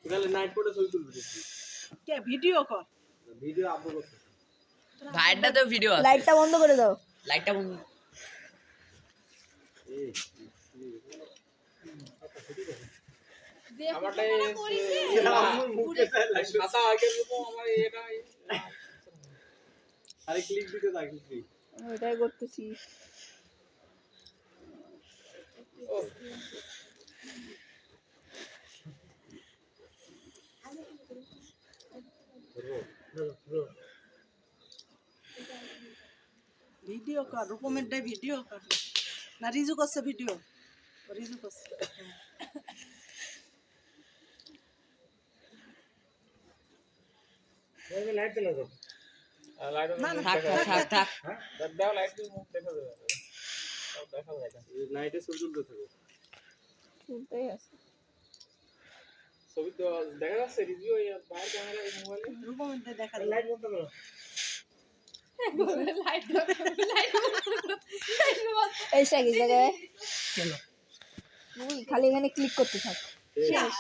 তাহলে নাইট কোটে ছবি তুলবি কে ভিডিও কর ভিডিও আপলোড করতে ভাইটা তো ভিডিও আছে লাইটটা বন্ধ করে দাও লাইটটা বন্ধ আমারটা আমার মুখে সাদা আগে রকম আমার এটা আরে ক্লিক দিতে থাক ক্লিক এটাই করতেছি ভিডিও কর রূপমের ডাই ভিডিও কর না রিজু করছে ভিডিও রিজু করছে লাইট দিলে তো লাইট না না থাক থাক থাক হ্যাঁ দাও লাইট দিয়ে মুখ দেখা যাবে দেখা যায় নাইটে ছবি তুলতে থাকো শুনতেই আছে ছবি তো দেখা যাচ্ছে রিভিউ বাইরে ক্যামেরা এই মোবাইলে রূপমের ডাই দেখা লাইট বন্ধ করো এই সাইড জায়গায় কেন খালি এখানে ক্লিক করতে থাক শেষ